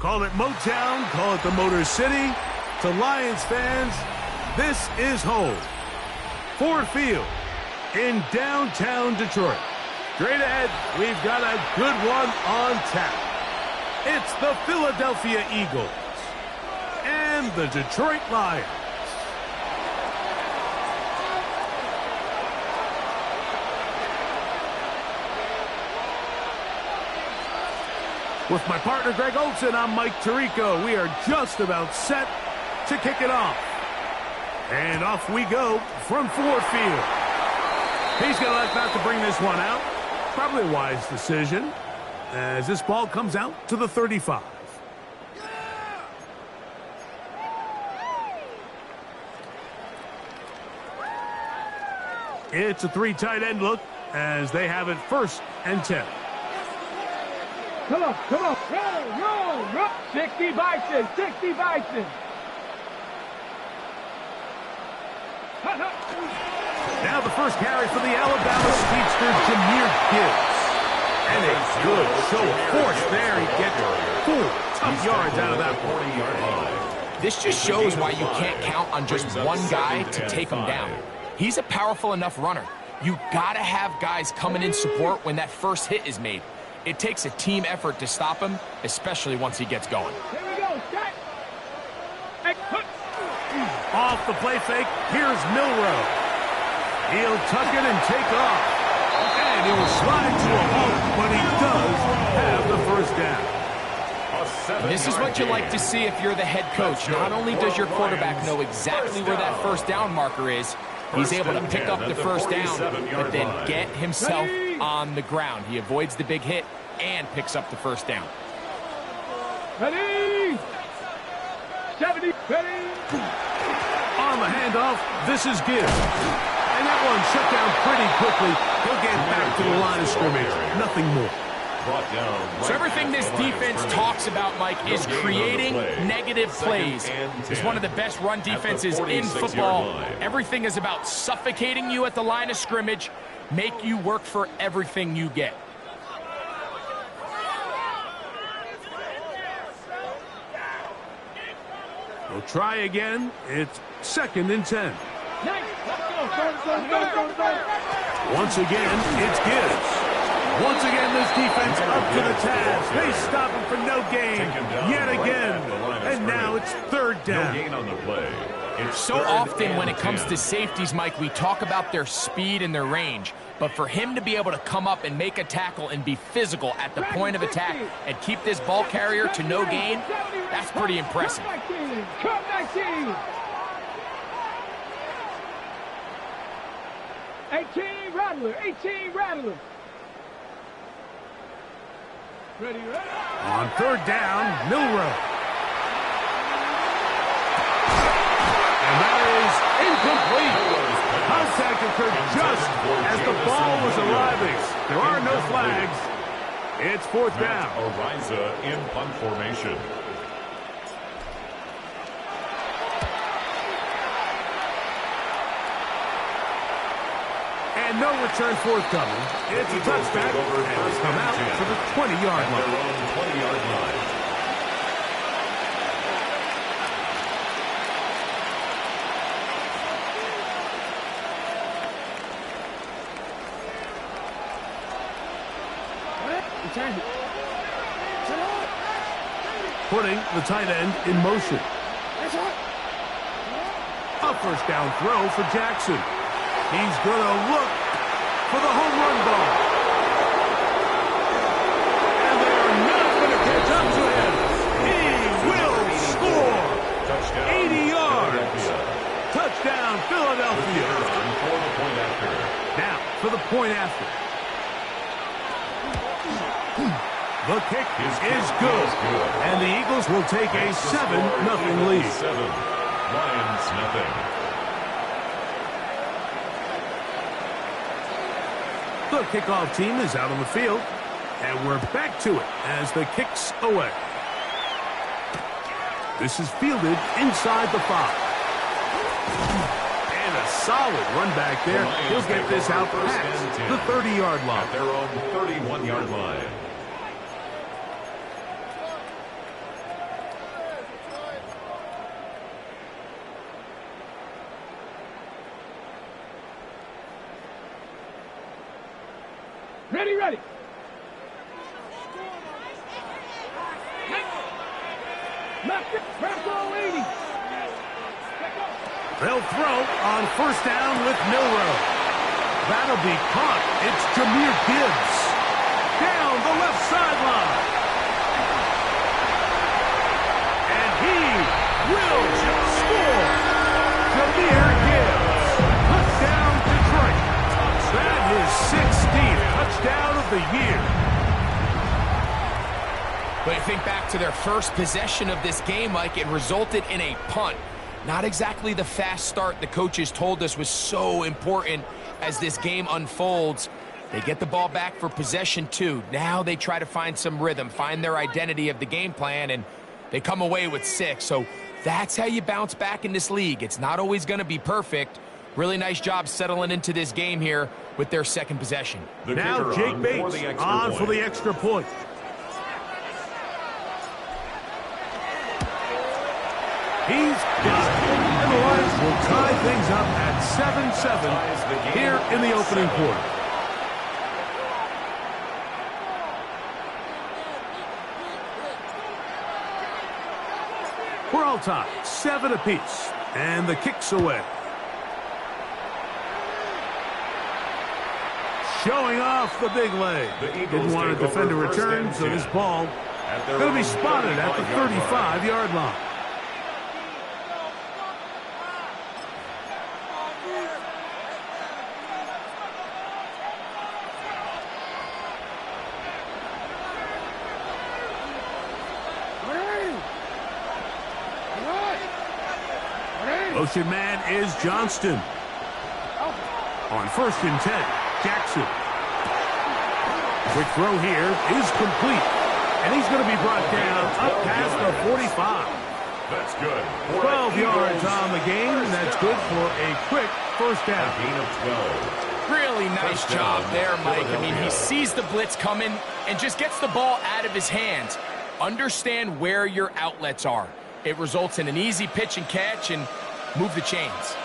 Call it Motown, call it the Motor City. To Lions fans, this is home. Ford Field in downtown Detroit. Straight ahead, we've got a good one on tap. It's the Philadelphia Eagles and the Detroit Lions. With my partner, Greg Olson, I'm Mike Tirico. We are just about set to kick it off. And off we go from Ford Field. He's going to elect not to bring this one out. Probably a wise decision as this ball comes out to the 35. It's a 3 tight end look as they have it 1st and 10. Come on, roll. 60 Bison. Now the first carry for the Alabama speedster, Jahmyr Gibbs. And a good show of force there. He gets 4 tough yards out of that 40-yard line. This just shows why you can't count on just one guy to take him down. He's a powerful enough runner. You gotta have guys coming in support when that first hit is made. It takes a team effort to stop him, especially once he gets going. Here we go, set. Off the play fake, here's Milroe. He'll tuck it and take off. And he will slide to a halt, but he does have the first down. This is what you like to see if you're the head coach. Not only does your quarterback know exactly where that first down marker is, he's able to pick up the first down, but then get himself on the ground. He avoids the big hit and picks up the first down. Ready? 70, ready? On the handoff, this is Gibbs. And that one shut down pretty quickly. He'll get back to the line of scrimmage. Nothing more. So everything this defense talks about, Mike, is creating negative plays. It's one of the best run defenses in football. Everything is about suffocating you at the line of scrimmage, make you work for everything you get. We'll try again. It's 2nd and 10. Once again, it's Gibbs. Once again, this defense up to the task. They stop him for no gain yet again. And now it's 3rd down. No gain on the play. So often when it comes to safeties, Mike, we talk about their speed and their range. But for him to be able to come up and make a tackle and be physical at the point of attack and keep this ball carrier to no gain, that's pretty impressive. Come 19. 18 Rattler. Ready. On 3rd down, Milroe. And that is incomplete. Contact occurred just as the ball was arriving. There are no flags. It's 4th down. Ariza in punt formation. And no return forthcoming. It's a touchback, and it's come out to the 20-yard line. 20-yard line. Putting the tight end in motion. A 1st down throw for Jackson. He's going to look for the home run ball. And they're not going to catch up to him. He will score. Touchdown. 80 yards. Touchdown, Philadelphia. Now, for the point after. The kick is good. And the Eagles will take a 7-0 lead. 7. Lions nothing. The kickoff team is out on the field, and we're back to it as the kick's away. This is fielded inside the 5. And a solid run back there. He'll get this out past the 30-yard line. At their own 31-yard line. Ready, ready. Left it. Rambo 80. They'll throw on first down with Milroe. That'll be caught. It's Jahmyr Gibbs. Down the left sideline. And he will score. Jahmyr Gibbs. Touchdown, Detroit. That is 16th touchdown of the year. But you think back to their first possession of this game, Mike, it resulted in a punt. Not exactly the fast start the coaches told us was so important as this game unfolds. They get the ball back for possession 2. Now they try to find some rhythm, find their identity of the game plan, and they come away with 6. So that's how you bounce back in this league. It's not always going to be perfect. Really nice job settling into this game here with their second possession. Now Jake Bates on for the extra point. He's got it. And the Lions will tie things up at 7-7 here in the opening quarter. We're all tied, 7 apiece, and the kick's away. Showing off the big leg. Didn't want to defend a return, so this ball going to be spotted at the 35-yard line. Motion man is Johnston. On 1st and 10, Jackson. Quick throw here is complete. And he's going to be brought down up past the 45. That's good. 12 yards on the game, and that's good for a quick first down. Gain of 12. Really nice job there, Mike. I mean, he sees the blitz coming and just gets the ball out of his hands. Understand where your outlets are. It results in an easy pitch and catch and move the chains.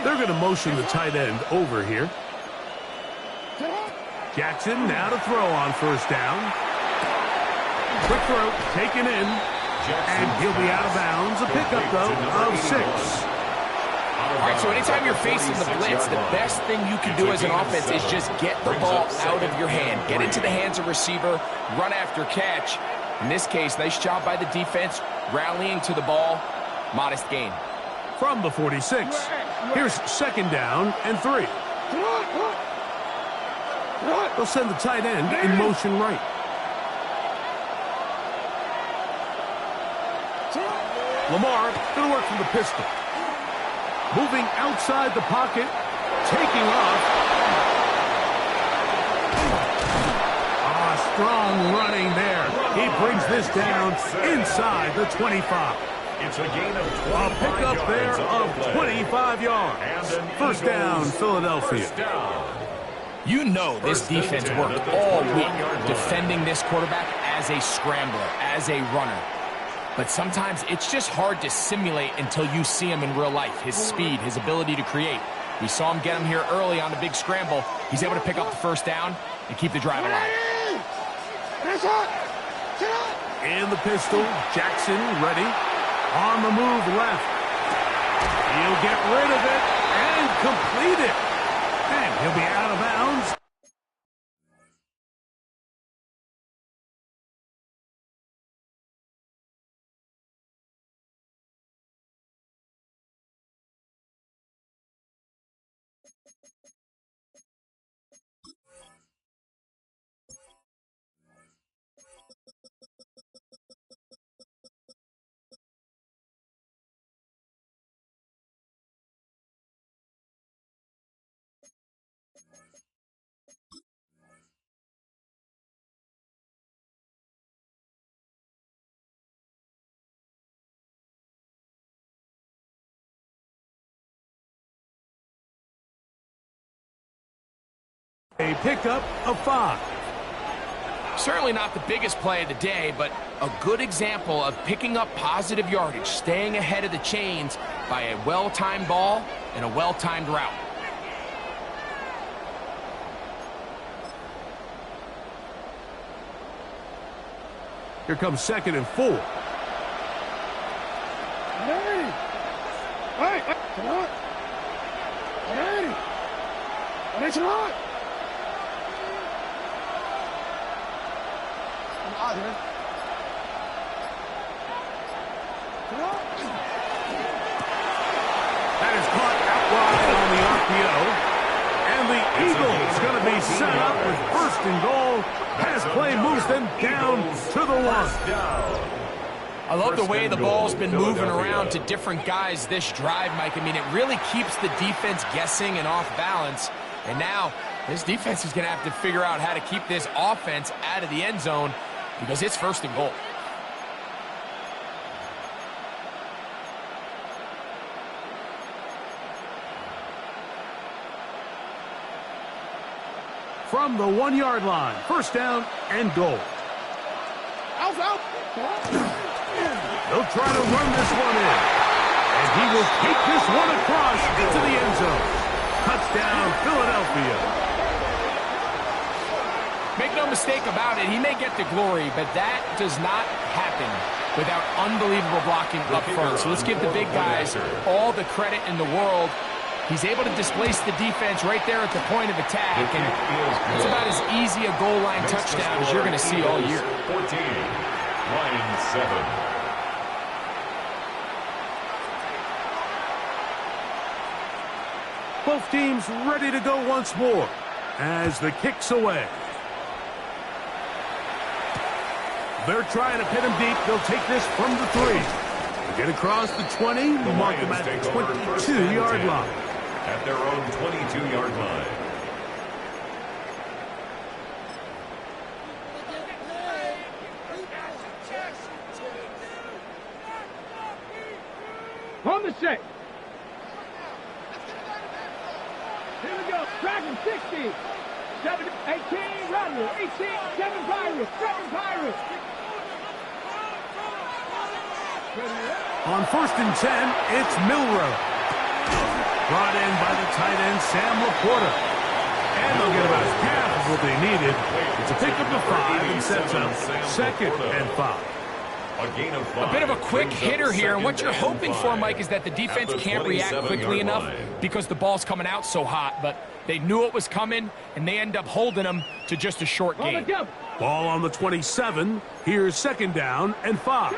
They're going to motion the tight end over here. Jackson now to throw on first down. Quick throw, taken in, and he'll be out of bounds. A pickup, though, of 6. All right, so anytime you're facing the blitz, the best thing you can do as an offense is just get the ball out of your hand. Get into the hands of receiver, run after catch. In this case, nice job by the defense, rallying to the ball. Modest gain. From the 46, here's 2nd down and 3. They'll send the tight end in motion right. Lamar going to work from the pistol. Moving outside the pocket, taking off. Strong running there. He brings this down inside the 25. It's a gain of 25 A pickup there of 25 yards. First down, Philadelphia. You know this defense worked all week defending this quarterback as a scrambler, as a runner. But sometimes it's just hard to simulate until you see him in real life. His speed, his ability to create. We saw him get him here early on the big scramble. He's able to pick up the first down and keep the drive alive. In the pistol, Jackson ready. On the move left. He'll get rid of it and complete it. And he'll be out of bounds. A pickup of 5. Certainly not the biggest play of the day, but a good example of picking up positive yardage, staying ahead of the chains by a well-timed ball and a well-timed route. Here comes 2nd and 4. Hey! Hey! Come on! Hey! That's a lot! Come on, That is caught out wide on the RPO. And the Eagles going to be set up with 1st and goal. Pass play moves them down to the 1. I love the way the ball's been moving around to different guys this drive, Mike. I mean, it really keeps the defense guessing and off balance. And now this defense is going to have to figure out how to keep this offense out of the end zone because it's 1st and goal. From the 1-yard line, 1st down and goal. Out, out! They'll try to run this one in. And he will take this one across into the end zone. Touchdown, Philadelphia. Make no mistake about it, he may get the glory, but that does not happen without unbelievable blocking up front. So let's give the big guys all the credit in the world. He's able to displace the defense right there at the point of attack, and it's about as easy a goal line touchdown as you're going to see all year. 14, Lions 7. Both teams ready to go once more as the kick's away. They're trying to pin him deep. They'll take this from the 3. They get across the 20. They'll mark them at the 22-yard line. At their own 22-yard line. On the set. Here we go. Dragon 60. 7, 18, Rodney. 18, 7 Pirates. 7 Pirates. On 1st and 10, it's Milroe. Brought in by the tight end, Sam Laporta. And they'll get about half of what they needed. It's a pickup of 5 and sets up 2nd and 5. A bit of a quick hitter here, and what you're hoping for, Mike, is that the defense can't react quickly enough because the ball's coming out so hot, but they knew it was coming, and they end up holding them to just a short gain. Ball on the 27. Here's 2nd down and 5.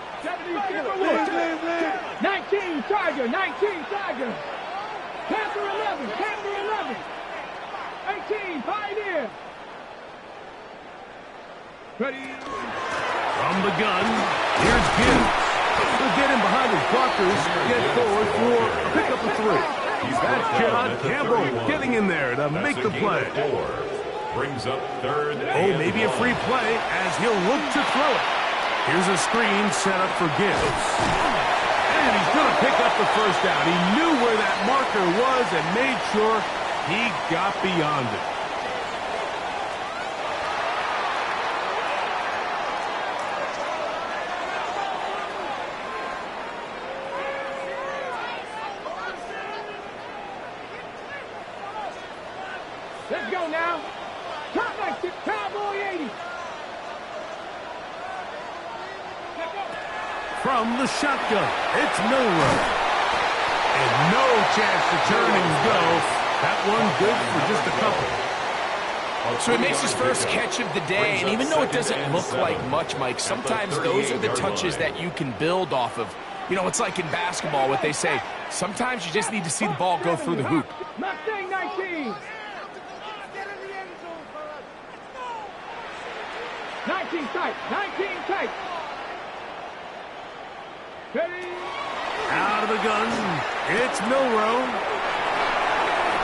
19 Tiger, 19 Tiger. Panther 11, Panther 11. 18, Pioneer. Ready. From the gun, here's Gibbs. He'll get in behind his blockers, get forward for a pickup of 3. That's John Campbell getting in there to make the play. Brings up 3rd. Oh, maybe a free play as he'll look to throw it. Here's a screen set up for Gibbs. And he's going to pick up the 1st down. He knew where that marker was and made sure he got beyond it. Let's go now. Top back to Cowboy 80. From the shotgun, it's Milroe. And no chance to turn and go. That one good for just a couple. So he makes his first catch of the day, and even though it doesn't look like much, Mike, sometimes those are the touches that you can build off of. You know, it's like in basketball, what they say, sometimes you just need to see the ball go through the hoop. Mustang 19. 19 tight, 19 tight. Ready. Out of the gun, it's Milroe.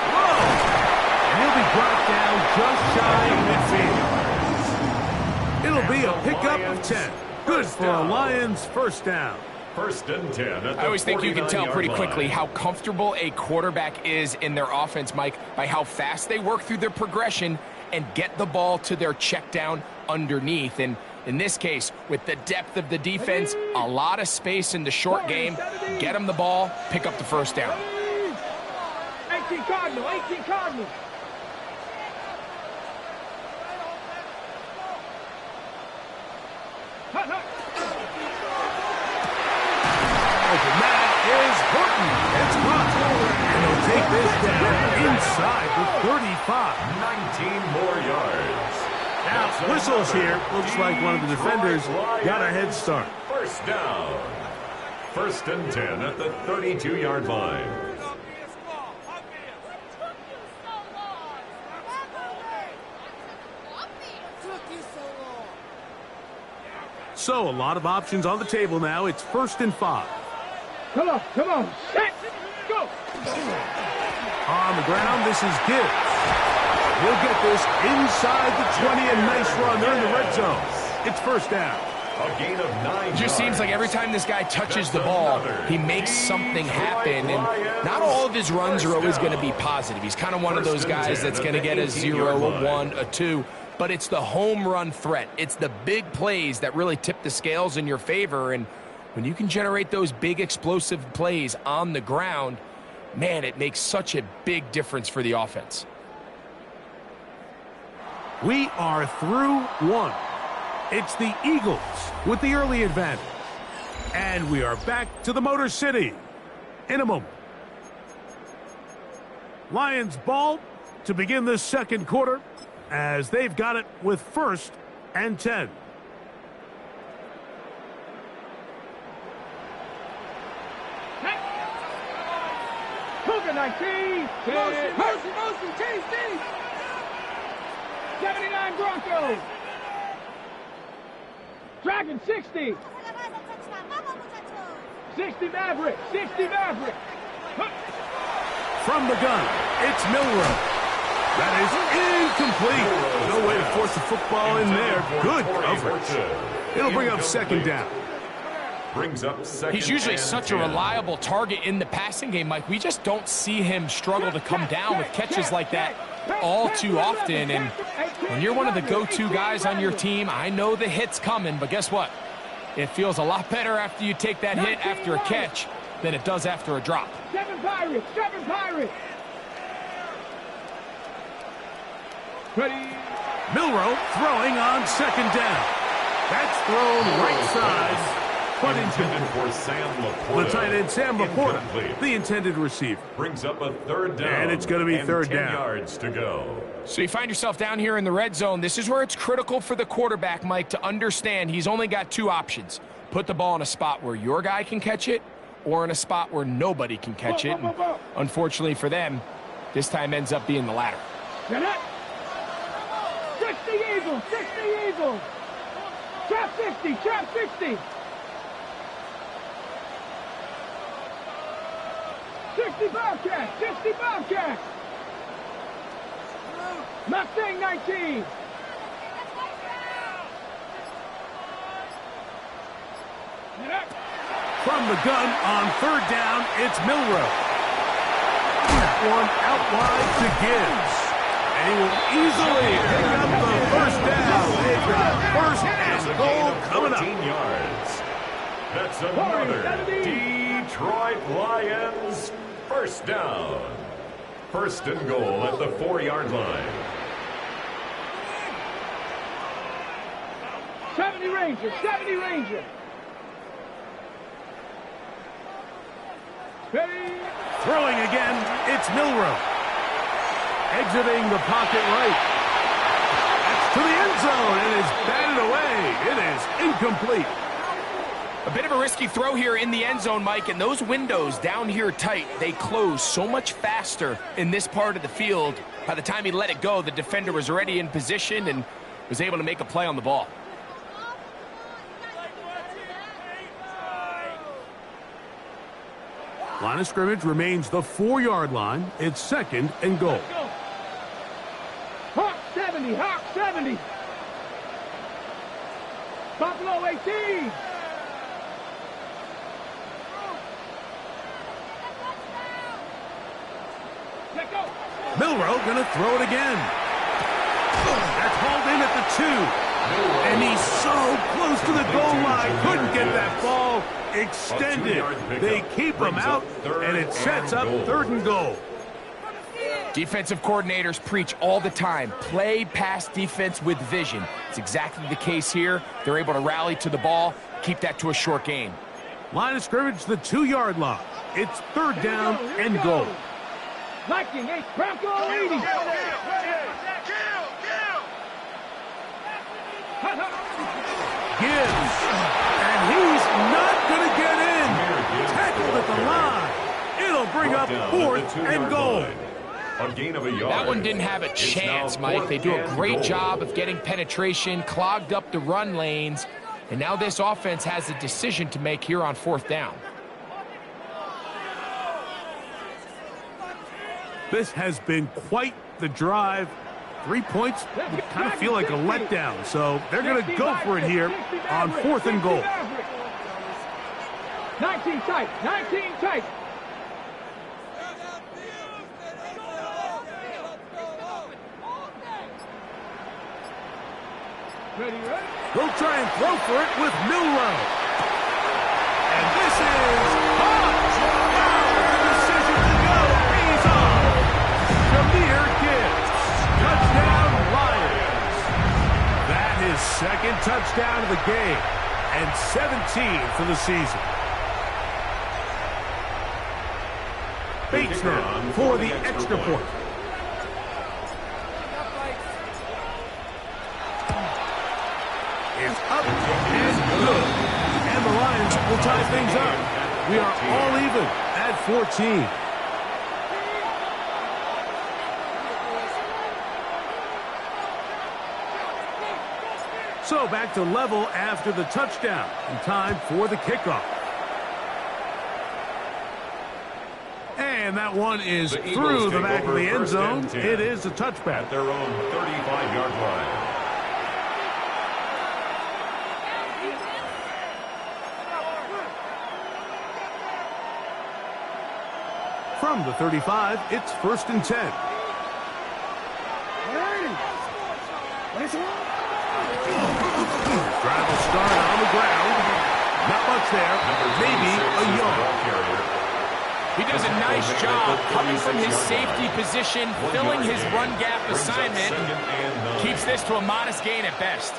Whoa! And he'll be brought down just shy of midfield. It'll be a pickup of 10. Good for a Lions 1st down. First and 10 at the I always think you can tell pretty 49-yard quickly line. how comfortable a quarterback is in their offense, Mike, by how fast they work through their progression and get the ball to their check down underneath. And in this case, with the depth of the defense, a lot of space in the short game, get them the ball, pick up the first down. 18 Cardinal, 18 Cardinal. Hut, hut. Open man is Horton. It's blocked. And they'll take this down inside the 35. 19 more yards. Now, whistles here. Looks like one of the defenders got a head start. First down. First and 10 at the 32-yard line. So, a lot of options on the table now. It's 1st and 5. Come on, come on. Set, go. On the ground, this is Gibbs. He'll get this inside the 20, and nice run. They're in the red zone. It's 1st down. A gain of 9 It just seems like every time this guy touches the ball, he makes something happen. And not all of his runs are always going to be positive. He's kind of one of those guys that's going to get a 0, a 1, a 2. But it's the home run threat. It's the big plays that really tip the scales in your favor. And when you can generate those big explosive plays on the ground, man, it makes such a big difference for the offense. We are through 1. It's the Eagles with the early advantage. And we are back to the Motor City in a moment. Lions ball to begin the second quarter as they've got it with 1st and 10. Cougar 19. Motion, TC. 79 Broncos. Dragon 60. 60 Maverick. 60 Maverick. Huh. From the gun, it's Milroe. That is incomplete. No way to force the football in there. Good coverage. It'll bring up 2nd down. Brings up 2nd. He's usually and such a 10. reliable target in the passing game, Mike. We just don't see him struggle to come down with catches like that all too often. And when you're one of the go-to guys on your team, I know the hit's coming, but guess what? It feels a lot better after you take that hit after a catch than it does after a drop. 7 Pirates. 7 Pirates. Ready. Milroe throwing on 2nd down. That's thrown right side, but Intended intended. for Sam Laporta. The tight end, Sam Laporta, Incomplete. the intended receiver. Brings up a 3rd down. And it's gonna be and 3rd 10 down. yards to go. So you find yourself down here in the red zone. This is where it's critical for the quarterback, Mike, to understand he's only got 2 options. Put the ball in a spot where your guy can catch it or in a spot where nobody can catch it. And unfortunately for them, this time ends up being the latter. Get it. 60 Eagles. 60 Eagles. Trap 60. Trap 60. 60 Bobcats. 60 Bobcats. Mustang 19. From the gun on 3rd down, it's Milroe. That one out wide to Gibbs. And he will easily pick up the 1st down. They've got 1st and goal coming up. 14 yards. That's another Detroit Lions 1st down. 1st and goal at the 4-yard line. 70 Rangers. 70 Rangers. Ready. Throwing again, it's Milroe. Exiting the pocket right. That's to the end zone and is batted away. It is incomplete. A bit of a risky throw here in the end zone, Mike, and those windows down here tight, they close so much faster in this part of the field. By the time he let it go, the defender was already in position and was able to make a play on the ball. Line of scrimmage remains the 4-yard line. It's 2nd and goal. Hawk 70. Hawk 70. Buffalo 18. Milroe going to throw it again. That's hauled in at the 2. And he's so close to the goal line. Couldn't get that ball extended. They keep him out, and it sets up 3rd and goal. Defensive coordinators preach all the time, play pass defense with vision. It's exactly the case here. They're able to rally to the ball, keep that to a short game. Line of scrimmage, the 2-yard line. It's 3rd down and goal. Viking 8, Bronco 80. Gibbs, and he's not going to get in. Tackled at the line. It'll bring up 4th and goal. A gain of a yard. That one didn't have a chance, Mike. They do a great job of getting penetration, clogged up the run lanes, and now this offense has a decision to make here on 4th down. This has been quite the drive. 3 points would kind of feel like a letdown, so they're going to go for it here on 4th and goal. 19 tight, 19 tight. Ready, ready? He'll try and throw for it with Milroe. And this is caught. The decision to go. He's on. Jahmyr Gibbs. Touchdown, Lions. That is 2nd touchdown of the game and 17 for the season. Bates now for the extra point. It's up and good. And the Lions will tie things up. We are all even at 14. So back to level after the touchdown. And time for the kickoff. And that one is through the back of the end zone. It is a touchback. At their own 35-yard line. From the 35, it's 1st and 10. Drive will start on the ground. Not much there. Maybe a yard. He does a nice job coming from his safety position, filling his run gap assignment. Keeps this to a modest gain at best.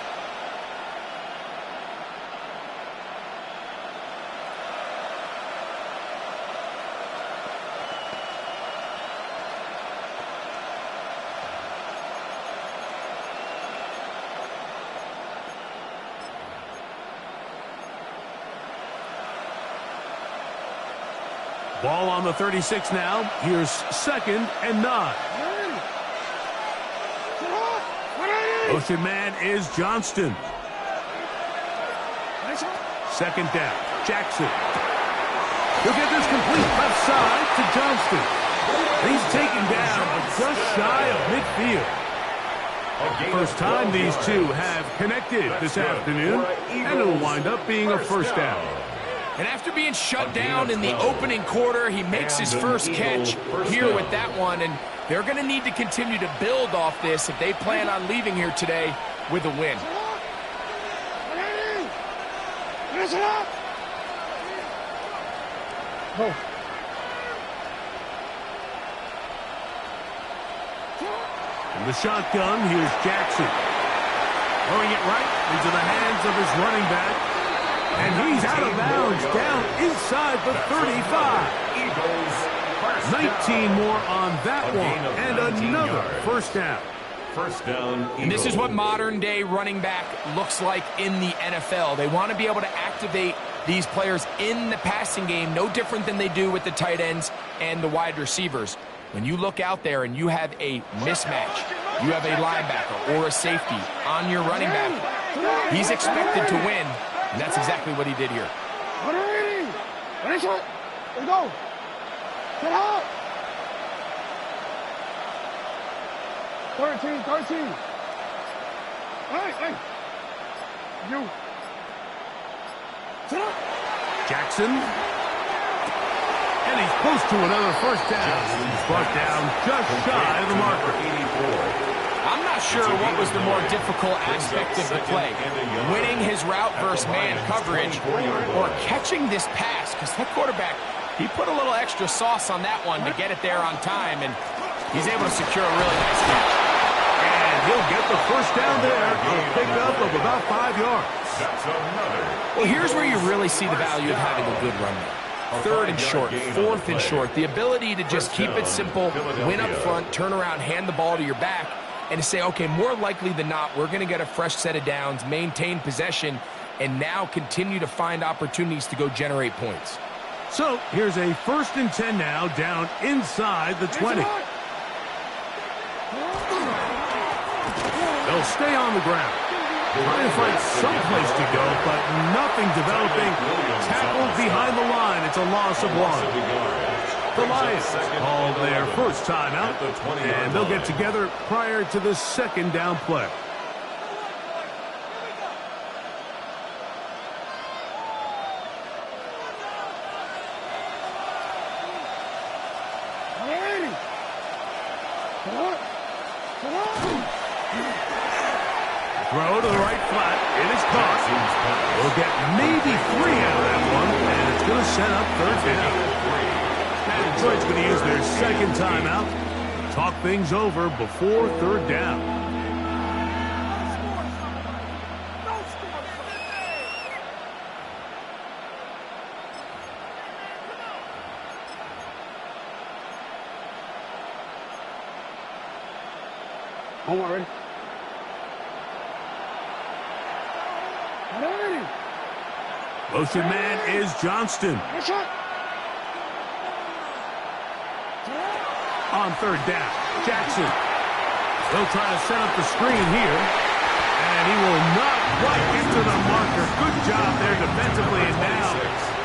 Ball on the 36 now. Here's 2nd and 9. Motion man is Johnston. 2nd down. Jackson. He'll get this complete left side to Johnston. He's taken down just shy of midfield. First time these two have connected this afternoon, and it'll wind up being a 1st down. And after being shut down in the opening quarter, he makes his first catch here with that one. And they're going to need to continue to build off this if they plan on leaving here today with a win. In the shotgun, here's Jackson. Throwing it right into the hands of his running back. And he's out of bounds, down inside the 35. 19 more on that one, and another 1st down. 1st down. And this is what modern-day running back looks like in the NFL. They want to be able to activate these players in the passing game, no different than they do with the tight ends and the wide receivers. When you look out there and you have a mismatch, you have a linebacker or a safety on your running back, he's expected to win. And that's exactly what he did here. Let's go. Get out. 13. Hey. You. Jackson. And he's close to another first down. He's brought down just shy of the marker. I'm not sure what was the more difficult aspect of the play. Winning his route versus man coverage or catching this pass, because that quarterback, he put a little extra sauce on that one to get it there on time, and he's able to secure a really nice catch. And he'll get the first down there. A pickup of about 5 yards. Well, here's where you really see the value of having a good run game. Third and short, fourth and short. The ability to just keep it simple, win up front, turn around, hand the ball to your back, and to say, okay, more likely than not, we're going to get a fresh set of downs, maintain possession, and now continue to find opportunities to go generate points. So here's a 1st and 10 now, down inside the 20. They'll stay on the ground. Trying to find someplace to go, but nothing developing. Tackled behind the line. It's a loss of 1. The Lions called their first timeout, and they'll get together prior to the 2nd down play. Throw to the right flat. It is caught. We'll get maybe 3 out of that one, and it's going to set up 3rd down. And Detroit's going to use their 2nd timeout. Talk things over before 3rd down. Omar, ready? Motion man is Johnston. On 3rd down, Jackson. He'll try to set up the screen here. And he will not quite get to the marker. Good job there defensively. And now,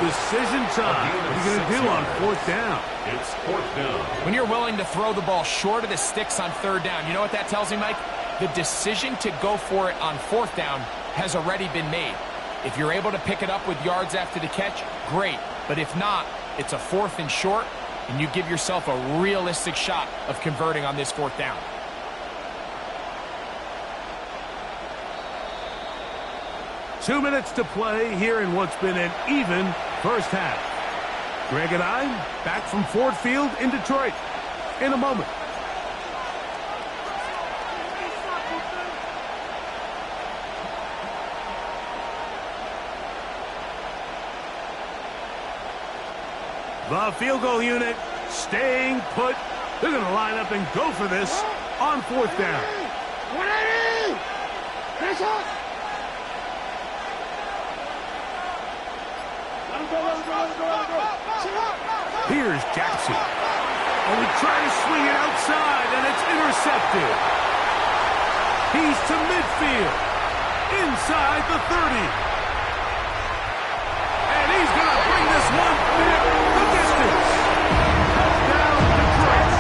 decision time. What are you going to do on 4th down? It's 4th down. When you're willing to throw the ball short of the sticks on 3rd down, you know what that tells me, Mike? The decision to go for it on 4th down has already been made. If you're able to pick it up with yards after the catch, great. But if not, it's a 4th and short, and you give yourself a realistic shot of converting on this 4th down. Two minutes to play here in what's been an even first half. Greg and I back from Ford Field in Detroit in a moment. The field goal unit staying put. They're going to line up and go for this on 4th down. 180! Press up! Here's Jackson. And we try to swing it outside, and it's intercepted. He's to midfield. Inside the 30. And he's going to bring this one back the distance. Touchdown, Detroit.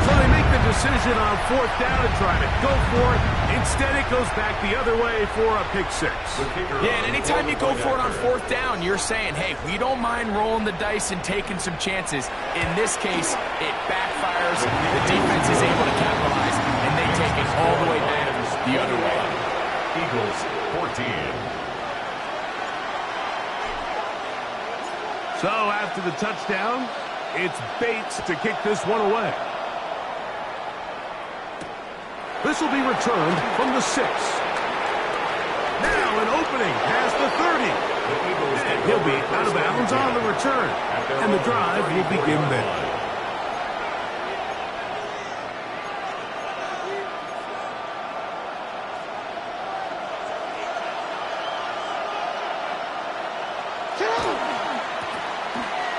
So they make the decision on 4th down and try to go for it. Instead, it goes back the other way for a pick 6. Yeah, and anytime you go for it on 4th down, you're saying, hey, we don't mind rolling the dice and taking some chances. In this case, it backfires. The defense is able to capitalize, and they take it all the way back the other way. Eagles 14. So after the touchdown, it's Bates to kick this one away. This will be returned from the 6. Now an opening past the 30. And he'll be out of bounds on the return. And the drive will begin then.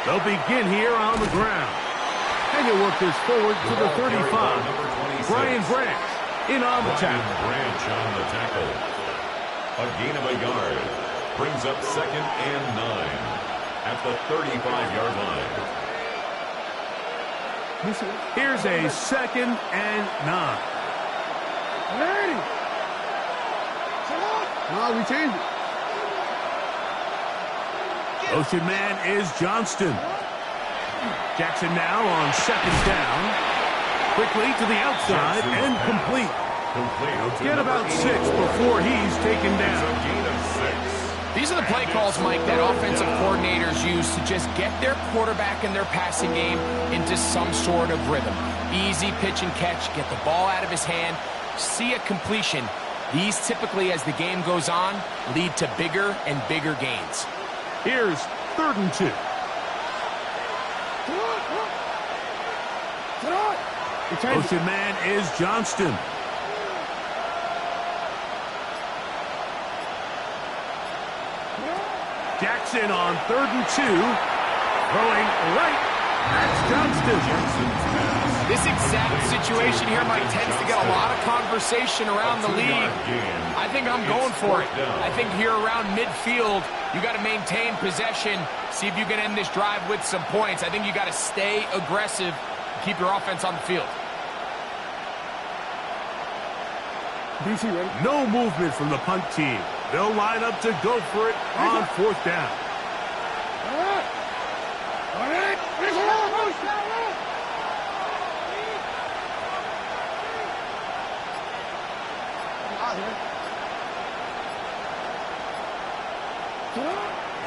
They'll begin here on the ground. And he'll work this forward to the 35. Brian Branch in on the tackle. Branch on the tackle. A gain of a yard. Brings up 2nd and 9 at the 35-yard line. Here's a 2nd and 9. Ready? No, we changed it. Motion man is Johnston. Jackson now on second down. Quickly to the outside and complete. Get about 6 before he's taken down. These are the play calls, Mike, that offensive coordinators use to just get their quarterback and their passing game into some sort of rhythm. Easy pitch and catch, get the ball out of his hand, see a completion. These typically, as the game goes on, lead to bigger and bigger gains. Here's 3rd and 2. Motion man is Johnston. Jackson on 3rd and 2. Throwing right. That's Johnston. This exact situation here, Mike, tends to get a lot of conversation around the league. I think I'm going for it. I think here around midfield, you got to maintain possession, see if you can end this drive with some points. I think you got to stay aggressive, keep your offense on the field. No movement from the punt team. They'll line up to go for it on 4th down.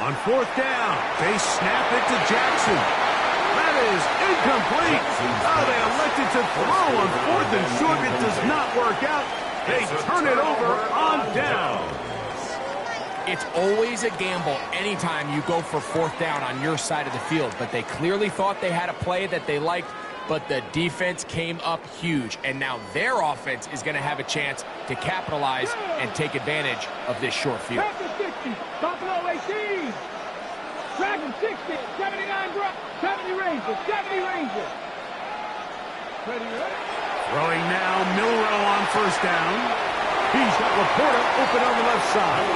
On 4th down, they snap it to Jackson. That is incomplete. Oh, they elected to throw on 4th and short. It does not work out. They turn it over on down. It's always a gamble anytime you go for 4th down on your side of the field, but they clearly thought they had a play that they liked, but the defense came up huge, and now their offense is going to have a chance to capitalize and take advantage of this short field. Panther 60, Buffalo 18. Dragon 60, 79 drop, 70 Rangers, 70 Rangers. Ready? Throwing now, Milroe on 1st down. He's got Laporta open on the left side.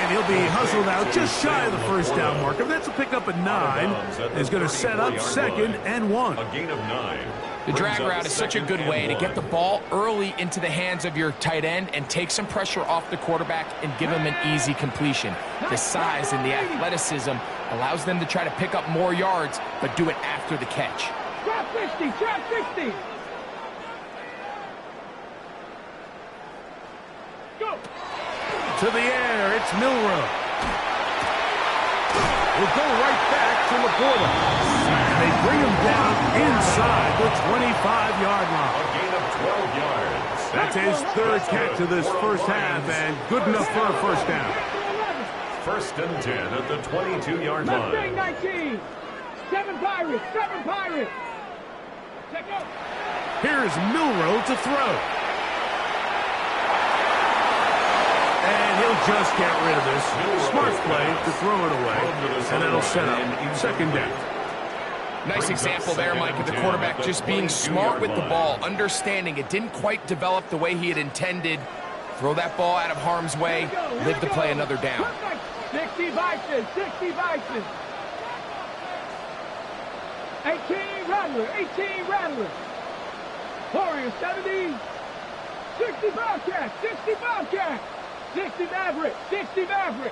And he'll be hustled out just shy of the 1st down marker. That's a pickup at 9. Is going to set up 2nd and 1. A gain of 9. The drag route is such a good way to get the ball early into the hands of your tight end and take some pressure off the quarterback and give him an easy completion. The size and the athleticism allows them to try to pick up more yards, but do it after the catch. Drop 60, drop 60. Go. To the air, it's Milroe. Will go right back to Laporta. And they bring him down inside the 25-yard line. A gain of 12 yards. That's his 3rd catch of this 1st half, and good enough for a 1st down. 1st and 10 at the 22-yard line. Mustang 19. 7 Pirates, 7 Pirates. Check out. Here's Milroe to throw. And he'll just get rid of this. Smart play to throw it away. And that'll set up 2nd down. Nice example there, Mike, of the quarterback just being smart with the ball, understanding it didn't quite develop the way he had intended. Throw that ball out of harm's way, live to play another down. 60 Vikings, 60 Vikings. 18 Rattler, 18 Rattler. Warriors 70. 60 Bobcats, 60 Bobcats. 60 Maverick, 60 Maverick.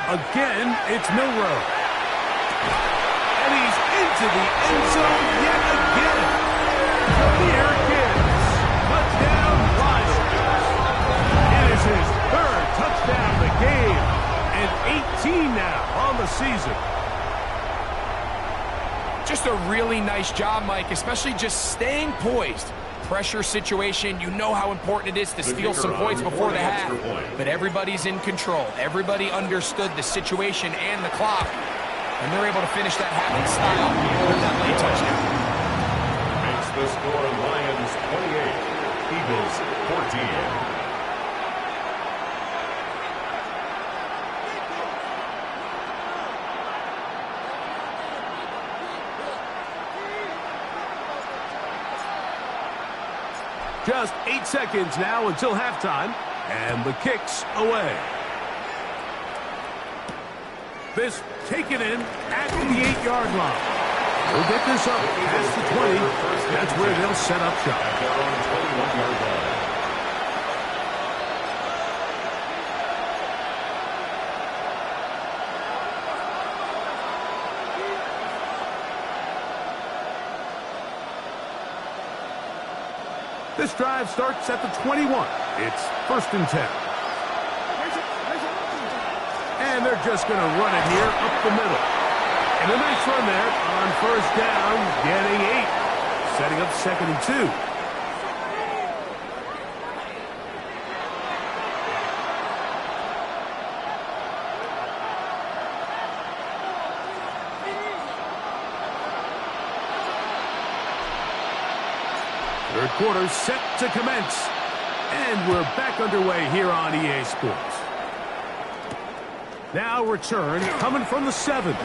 Again, it's Milroe. And he's into the end zone yet again. Here kids. Touchdown, Lions. It is his 3rd touchdown of the game. And 18 now on the season. Just a really nice job, Mike, especially just staying poised. Pressure situation, you know how important it is to steal some points before the half. But everybody's in control. Everybody understood the situation and the clock. And they're able to finish that half in style with that late touchdown. Makes the score Lions 28, Eagles 14. Just 8 seconds now until halftime, and the kick's away. This taken in at the 8-yard line. He'll get this up past the 20. That's where they'll set up shop. At their own 21-yard line. This drive starts at the 21. It's 1st and 10. And they're just going to run it here up the middle. And a nice run there on 1st down, getting 8. Setting up 2nd and 2. Third quarter set to commence. And we're back underway here on EA Sports. Now return coming from the 7.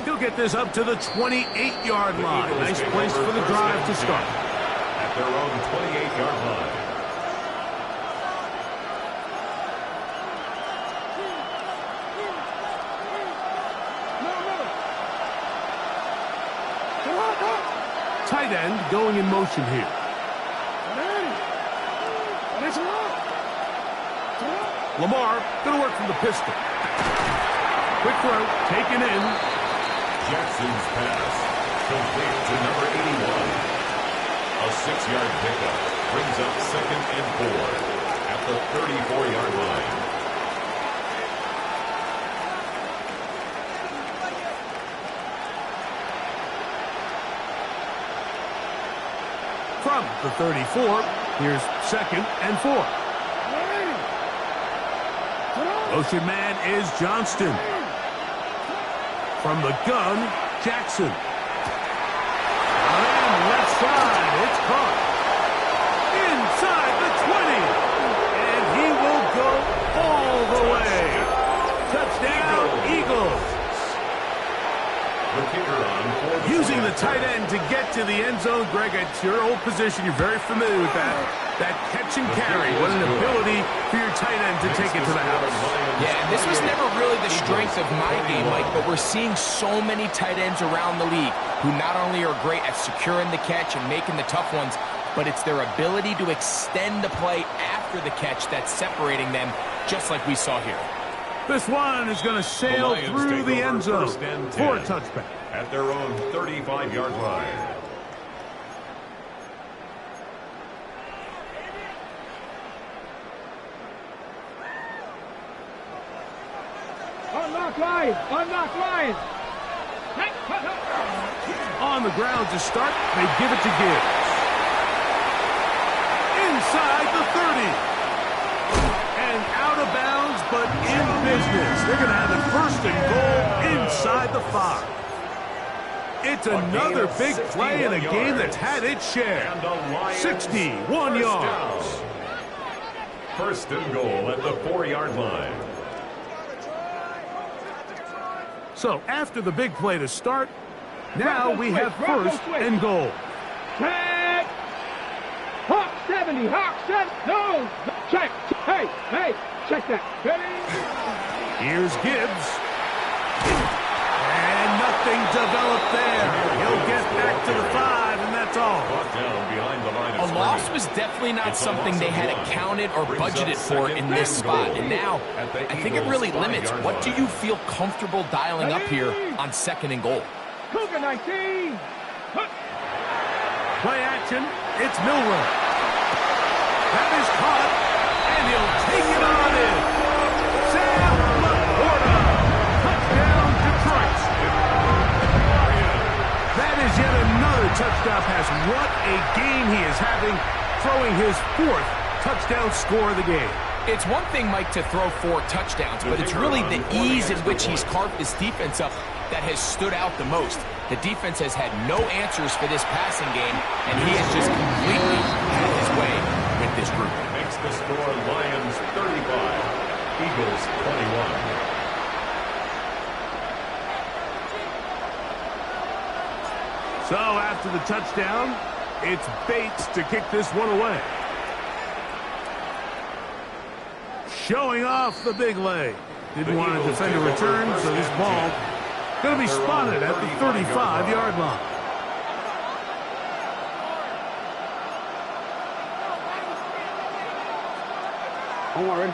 He'll get this up to the 28-yard line. Nice place for the drive to start. At their own 28-yard line. Tight end going in motion here. Lamar going to work from the pistol. Quick throw, taken in. Jackson's pass complete to number 81. A 6-yard pickup brings up 2nd and 4 at the 34-yard line. From the 34, here's 2nd and 4. Motion man is Johnston. From the gun, Jackson. And left side, it's caught. Inside the 20. And he will go all the way. Touchdown, Eagles. The kicker on for the Using the tight end to get to the end zone, Greg, it's your old position. You're very familiar with that. That catch and carry. What an ability for your tight end to take it to the house. Yeah, and this was never really the strength of my game, Mike, but we're seeing so many tight ends around the league who not only are great at securing the catch and making the tough ones, but it's their ability to extend the play after the catch that's separating them, just like we saw here. This one is going to sail through the end zone for a touchback. At their own 35-yard line. Unlock line! Unlock line! On the ground to start, they give it to Gibbs. Inside the 30. And out of bounds, but in business. They're going to have it 1st and goal inside the 5. It's another big play in a game that's had its share. 61 yards. 1st and goal at the 4-yard line. So after the big play to start, now we have 1st and goal. Check! Hawk 70, Hawk 7, no! Check! Hey, check that. Ready? Here's Gibbs. And nothing developed there. He'll get back to the 5, and that's all. Down behind the line of A loss was definitely not something they had accounted or budgeted for in this spot. And now, I think it really limits. What do you feel comfortable dialing up here on 2nd and goal? Cougar 19! Play action. It's Milroe. That is caught, and he'll take it on in. Sam Laporta. Touchdown, Detroit. That is yet another touchdown pass. What a game he is having, throwing his 4th touchdown score of the game. It's one thing, Mike, to throw 4 touchdowns, but it's really the ease in which he's carved this defense up that has stood out the most. The defense has had no answers for this passing game, and he has just completely had his way with this group. Makes the score Lions 35, Eagles 21. So after the touchdown, it's Bates to kick this one away. Showing off the big leg. Didn't want to defend a return, so this ball Going to be spotted at the 35-yard line. Don't worry.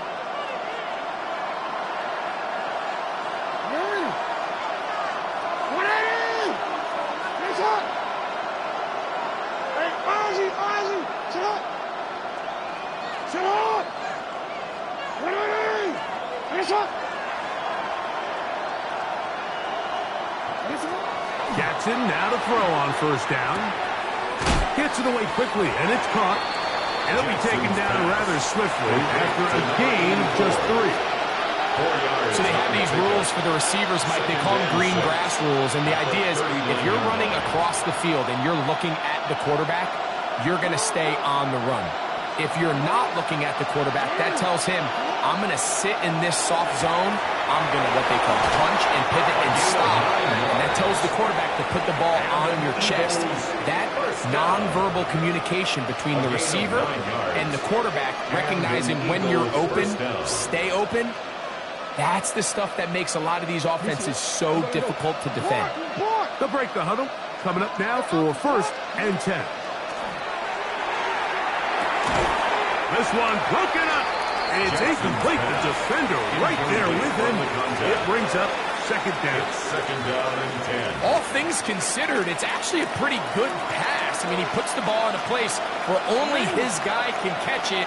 Jackson now to throw on first down. Gets it away quickly, and it's caught. And it'll be taken down rather swiftly after a gain of just 3. So they have these rules for the receivers, Mike. They call them green grass rules. And the idea is if you're running across the field and you're looking at the quarterback, you're going to stay on the run. If you're not looking at the quarterback, that tells him, I'm going to sit in this soft zone. I'm going to what they call punch and pivot and stop. And that tells the quarterback to put the ball on your chest. That nonverbal communication between the receiver and the quarterback, recognizing when you're open, stay open, that's the stuff that makes a lot of these offenses so difficult to defend. They'll break the huddle. Coming up now for 1st and 10. This one broken up. And it's incomplete. The defender right there with him. It brings up 2nd down. Second down and 10. All things considered, it's actually a pretty good pass. I mean, he puts the ball in a place where only his guy can catch it.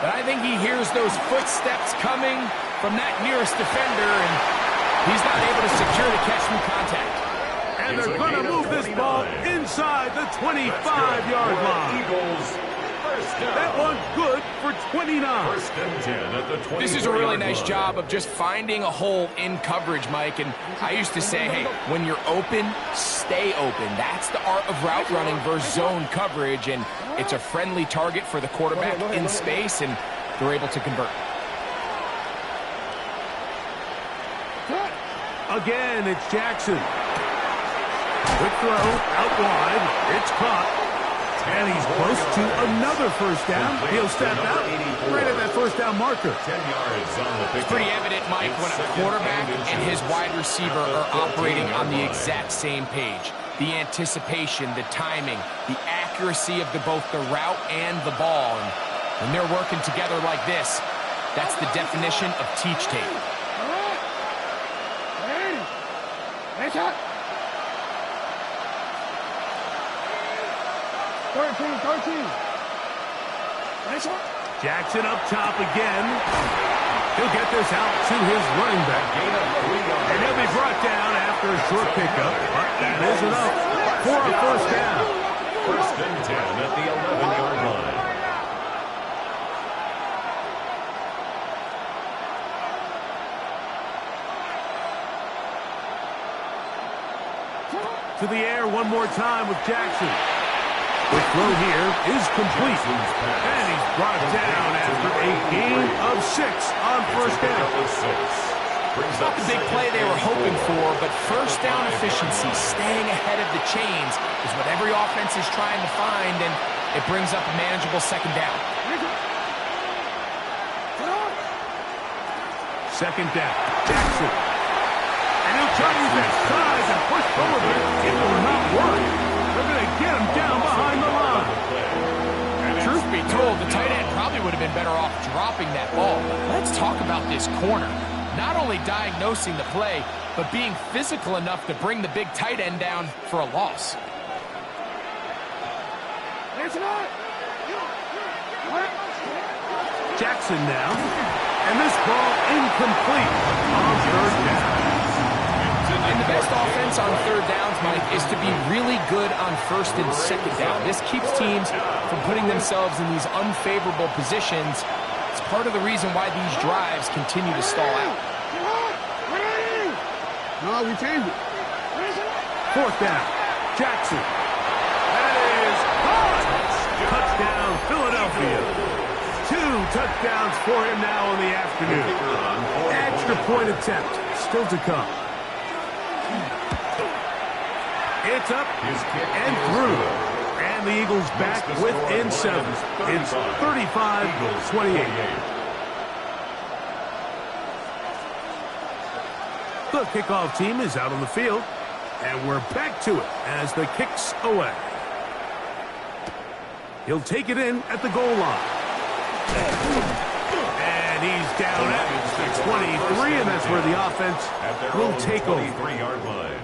But I think he hears those footsteps coming from that nearest defender, and he's not able to secure the catch through contact. And they're going to move this ball inside the 25-yard line. Eagles, first down. That one good for 29. 1st and 10 at the 24-yard This is a really nice line. job of just finding a hole in coverage, Mike. And I used to say, hey, when you're open, stay open. That's the art of route running versus zone coverage. And it's a friendly target for the quarterback in space, and they're able to convert. Again, it's Jackson. Quick throw out wide. It's caught. And he's close to another first down. He'll step out right at that first down marker. 10 yards on the It's pretty evident, Mike, when a quarterback and his wide receiver are operating on the exact same page. The anticipation, the timing, the accuracy of both the route and the ball. And when they're working together like this, that's the definition of teach tape. 13. Jackson up top again. He'll get this out to his running back. And he'll be brought down after a short pickup. But that is enough for a first down. 1st and 10 at the 11-yard line. To the air one more time with Jackson. The throw here is complete. And he's brought down after a gain of 6 on first down. Not the big play they were hoping for, but first down efficiency, staying ahead of the chains, is what every offense is trying to find, and it brings up a manageable 2nd down. 2nd down. Jackson. And he'll try to use that size and push forward, but it will not work. They're going to get him down behind the line. Truth be told, the tight end probably would have been better off dropping that ball. Let's talk about this corner. Not only diagnosing the play, but being physical enough to bring the big tight end down for a loss. Jackson now. And this ball incomplete on 3rd down. And the best offense on 3rd downs, Mike, is to be really good on 1st and 2nd down. This keeps teams from putting themselves in these unfavorable positions. It's part of the reason why these drives continue to stall out. No, we changed it. 4th down. Jackson. That is caught. Touchdown, Philadelphia. 2 touchdowns for him now in the afternoon. Extra point attempt still to come. It's up and through. And the Eagles back within 7. It's 35-28. The kickoff team is out on the field, and we're back to it as the kick's away. He'll take it in at the goal line. And he's down at the 23, and that's where the offense will take over. 23-yard line.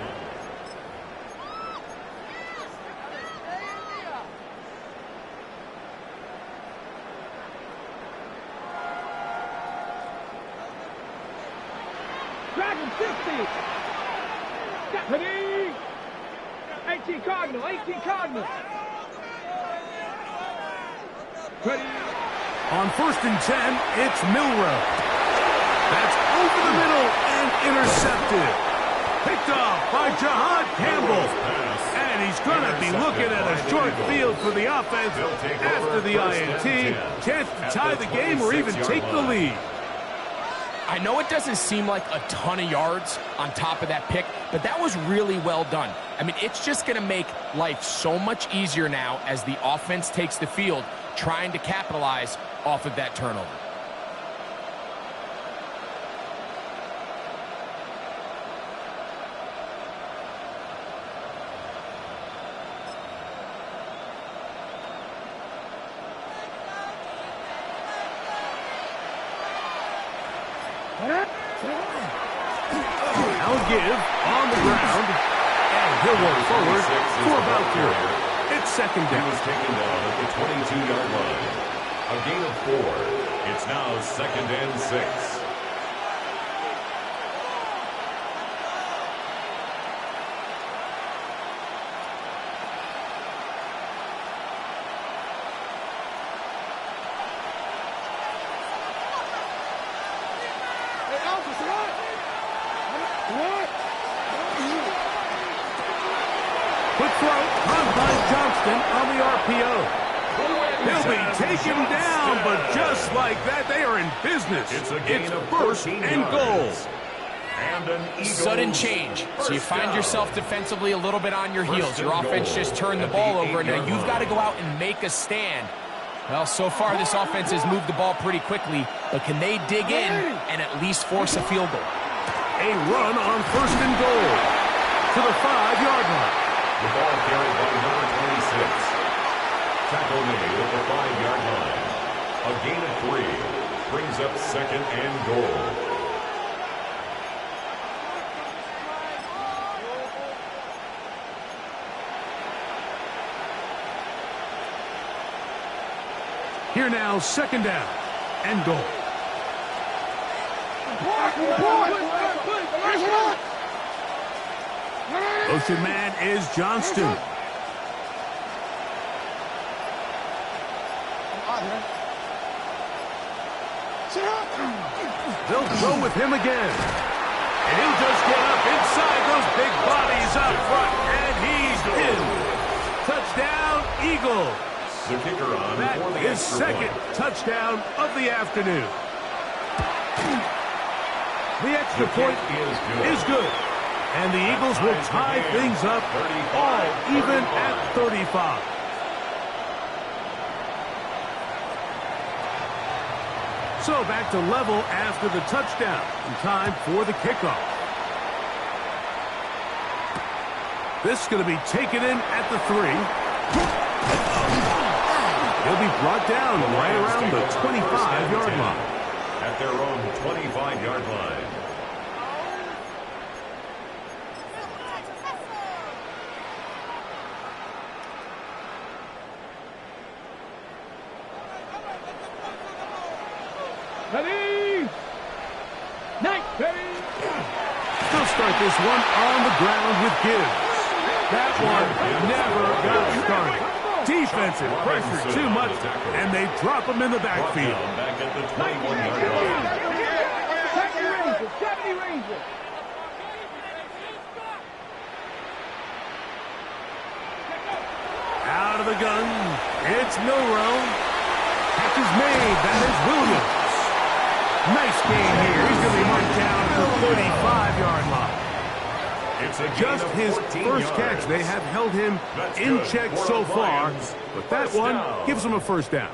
Dragon 60. Stephanie. 18 Cardinal. 18 Cardinal. Ready. On 1st and 10, it's Milroe. That's over the middle and intercepted. Picked off by Jahad Campbell. And he's going to be looking at a short field for the offense after the INT. Chance to tie the game or even take the lead. I know it doesn't seem like a ton of yards on top of that pick, but that was really well done. I mean, it's just going to make life so much easier now as the offense takes the field, trying to capitalize off of that turnover. Now give on the ground, and he'll walk forward for about 3. It's second down. He was taken down at the 22-yard line. A gain of 4. It's now 2nd and 6. Quick throw, caught by Johnston on the RPO. He'll be taken down, but just like that, they are in business. It's a gain of 1st and goal. And an Eagles Sudden change. So you find yourself defensively a little bit on your heels. Your offense just turned the ball over, and now you've got to go out and make a stand. Well, so far this offense has moved the ball pretty quickly, but can they dig in and at least force a field goal? A run on 1st and goal to the 5-yard line. The ball carried by number 26. Tackle made at the 5-yard line. A gain of 3 brings up 2nd and goal. Here now, 2nd down and goal. Motion man is Johnston. They'll go with him again. And he'll just get up inside those big bodies up front. And he's in. Touchdown, Eagles. The kicker on That for the is second touchdown of the afternoon. The extra point is good. And the Eagles will tie things up all even at 35. So back to level after the touchdown. And time for the kickoff. This is going to be taken in at the 3. He'll be brought down right around the 25-yard line. At their own 25-yard line. Ready. Night. Ready. They'll start this one on the ground with Gibbs. That one never got started. Defensive pressure too much, and they drop him in the backfield. Back at the 21-yard line. 70 Rangers. Out of the gun, it's Milroe. Catch is made, that is Williams. Nice game here. He's going to be marked down at the 35-yard line. Just his first catch. They have held him in check so far, but that one gives him a first down.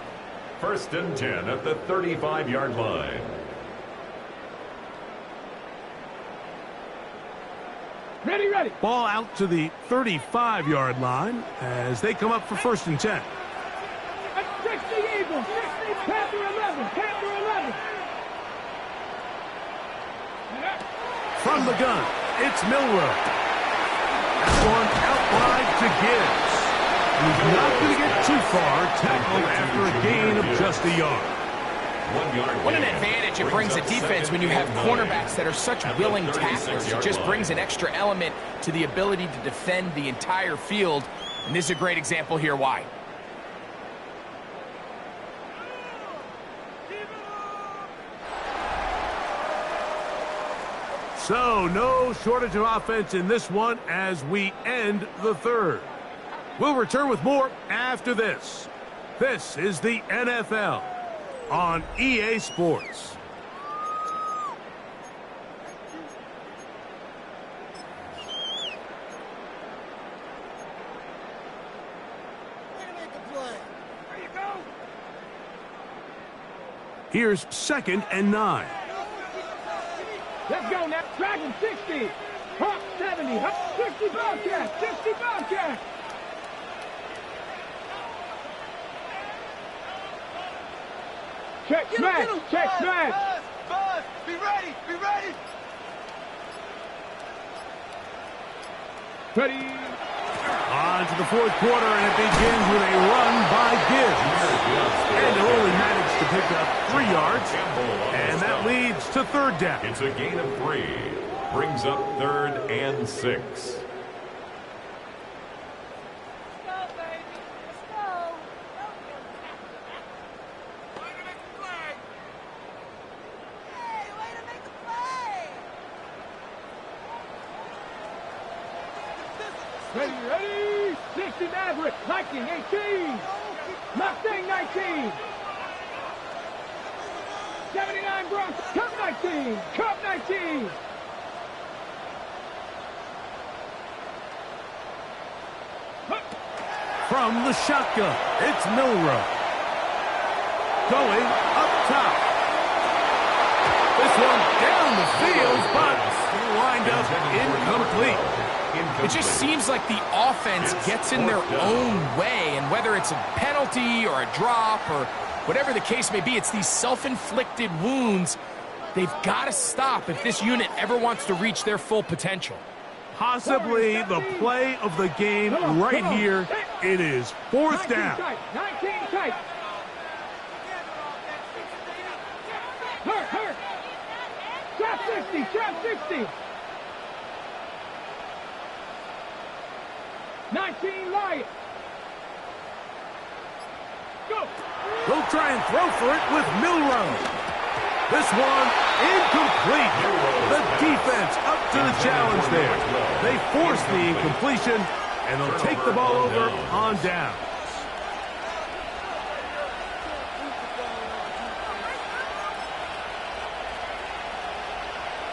1st and 10 at the 35-yard line. Ready, ready. Ball out to the 35-yard line as they come up for 1st and 10. 60 Eagles, 60, Panther 11, Panther 11. From the gun, it's Milroe. That one out wide to Gibbs. He's not going to get too far, tackled after a gain of just a yard. What an advantage it brings a defense when you have cornerbacks that are such willing tacklers. It just brings an extra element to the ability to defend the entire field. And this is a great example here why. So, no shortage of offense in this one as we end the 3rd. We'll return with more after this. This is the NFL on EA Sports. Here's 2nd and 9. Let's go now. Dragon 60. Hawk 70. Hawk 60 Bobcat. 60 Bobcat. Check smash. Check smash. Buzz, be ready. Be ready. Ready. On to the 4th quarter, and it begins with a run by Gibbs. And he'll only manage to pick up 3 yards, and that leads to 3rd down. It's a gain of 3. Brings up 3rd and 6. Ready, ready. 60 Maverick. Viking 18. Mustang 19. 79 Bronx. Cup 19. Cup 19. From the shotgun, it's Milroe. Going up top. This one down the field, but lined up incomplete. It just seems like the offense gets in their own way, and whether it's a penalty or a drop or whatever the case may be, it's these self-inflicted wounds. They've got to stop if this unit ever wants to reach their full potential. Possibly the play of the game right here. It is 4th down. 19 tight. Hurt. Trap 60. Trap 60. 19 Lion. Go. They'll try and throw for it with Milroe. This one incomplete. The defense up to the challenge there. They force the incompletion, and they'll take the ball over on down.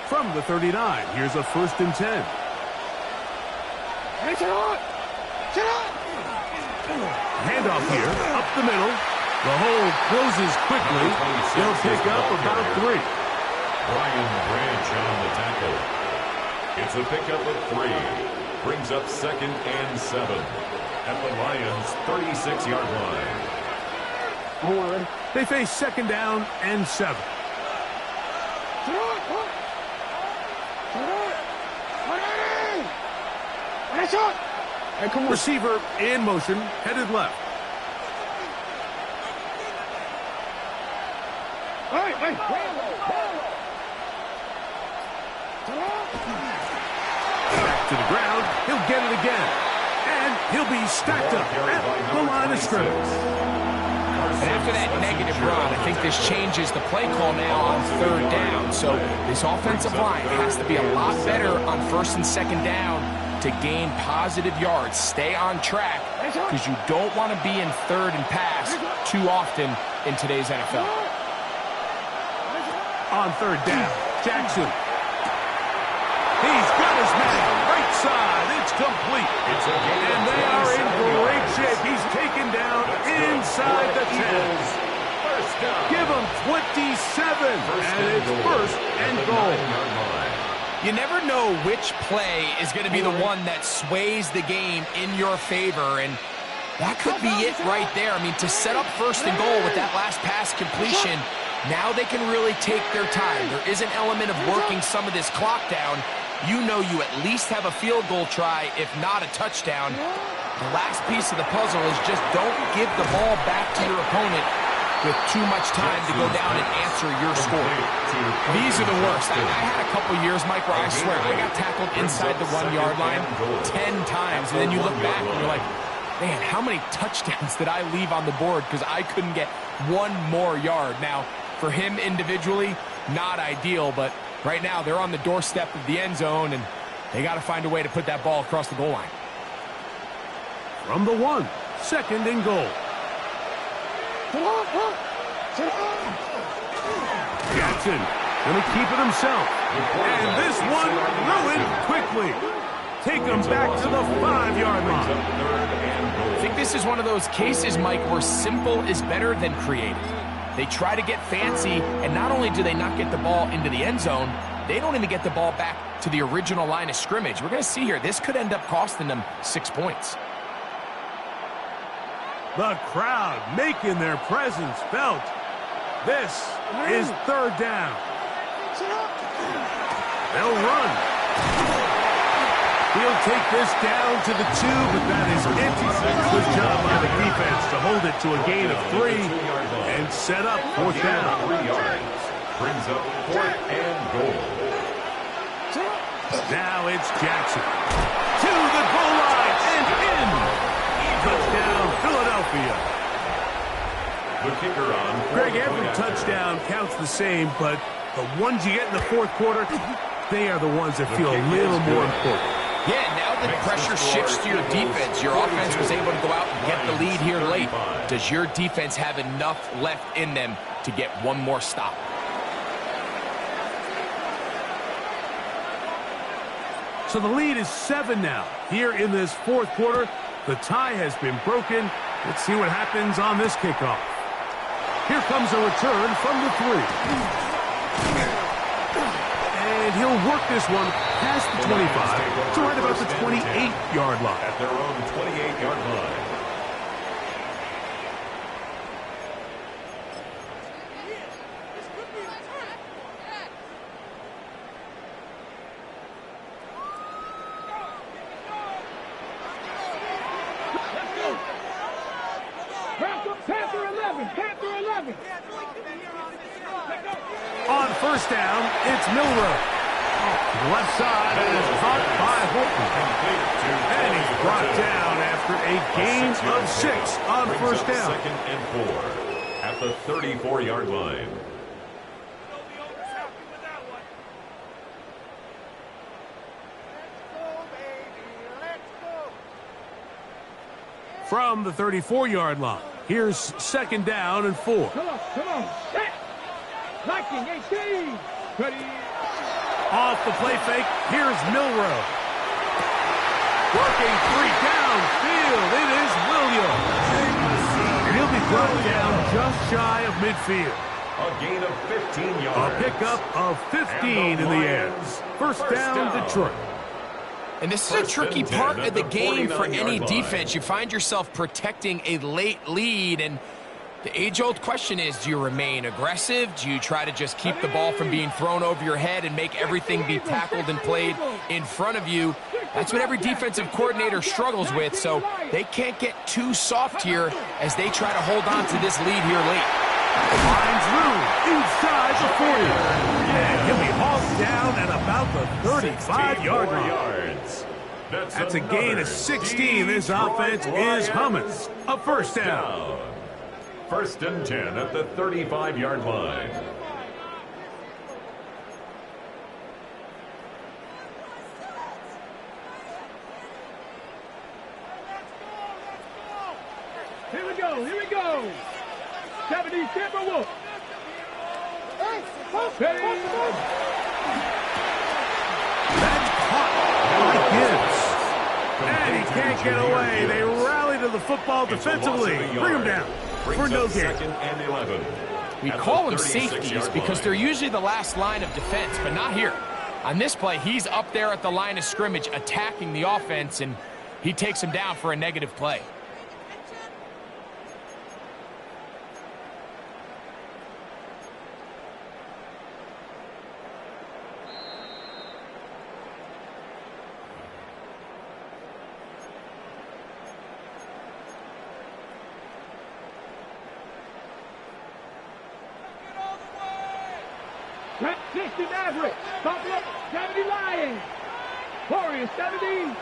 From the 39, here's a 1st and 10. Handoff here, up the middle. The hole closes quickly. They'll pick up about 3. Brian Branch on the tackle. It's a pickup of 3. Brings up 2nd and 7 at the Lions' 36-yard line. They face 2nd down and 7. Receiver in motion, headed left. Back to the ground. He'll get it again. And he'll be stacked up at the line of scrimmage. And after that negative run, I think this changes the play call now on 3rd down. So this offensive line has to be a lot better on 1st and 2nd down to gain positive yards. Stay on track because you don't want to be in 3rd and pass too often in today's NFL. On 3rd down, Jackson. He's got his man right side. It's complete. And they are in great shape. He's taken down inside the 10. Give him 27. And it's 1st and goal. You never know which play is going to be the one that sways the game in your favor, and that could be it right there. I mean, to set up first and goal with that last pass completion, now they can really take their time. There is an element of working some of this clock down. You know you at least have a field goal try, if not a touchdown. The last piece of the puzzle is just don't give the ball back to your opponent with too much time to go down and answer your score. These are the worst. I had a couple years, Mike, where I swear I got tackled inside the 1-yard line 10 times, and then you look back and you're like, man, how many touchdowns did I leave on the board because I couldn't get one more yard? Now, for him individually, not ideal, but right now they're on the doorstep of the end zone, and they got to find a way to put that ball across the goal line. From the 1, 2nd and goal. Jackson going to keep it himself. And this one ruined quickly. Take him back to the 5-yard line. I think this is one of those cases, Mike, where simple is better than creative. They try to get fancy, and not only do they not get the ball into the end zone, they don't even get the ball back to the original line of scrimmage. We're going to see here, this could end up costing them 6 points. The crowd making their presence felt. This is 3rd down. They'll run. He'll take this down to the 2, but that is it. Good job by the defense to hold it to a gain of 3 and set up 4th down. 3 yards. Brings up 4th and goal. Now it's Jackson. To the goal line and in. Touchdown, Philadelphia. The kicker on. Greg, every touchdown counts the same, but the ones you get in the 4th quarter, they are the ones that feel a little more important. Yeah, now the pressure shifts to your defense. Your offense was able to go out and get the lead here late. Does your defense have enough left in them to get one more stop? So the lead is 7 now. Here in this 4th quarter, the tie has been broken. Let's see what happens on this kickoff. Here comes a return from the 3. And he'll work this one past the 25 to right about the 28-yard line. At their own 28-yard line. Panther 11, Panther 11. On 1st down, it's Milroe. Left side, and it's caught by Holton. And he's brought down after a gain of 6 on 1st down. 2nd and 4 at the 34-yard line. From the 34-yard line, here's 2nd down and 4. Come on. Set. Liking 18. Ready. Off the play fake, here's Milroe. Working 3 downfield, it is Williams. And he'll be brought down just shy of midfield. A gain of 15 yards. A pickup of 15 in the air. First down, Detroit. And this is a tricky part of the game for any defense. You find yourself protecting a late lead, and the age-old question is, do you remain aggressive? Do you try to just keep the ball from being thrown over your head and make everything be tackled and played in front of you? That's what every defensive coordinator struggles with, so they can't get too soft here as they try to hold on to this lead here late. Finds room inside the 40. And he'll be hauled down at about the 35-yard line. That's a gain of 16. This offense is humming. A first down. 1st and 10 at the 35-yard line. Here we go. 70 Timberwolves. That's caught by Gibbs. And he can't get away. They rally to the football defensively. Bring him down for no gain. 2nd and 11. We call them safeties because they're usually the last line of defense, but not here. On this play, he's up there at the line of scrimmage attacking the offense, and he takes him down for a negative play. Trent 60 Maverick. Buffalo 70 Lions. Warriors 70.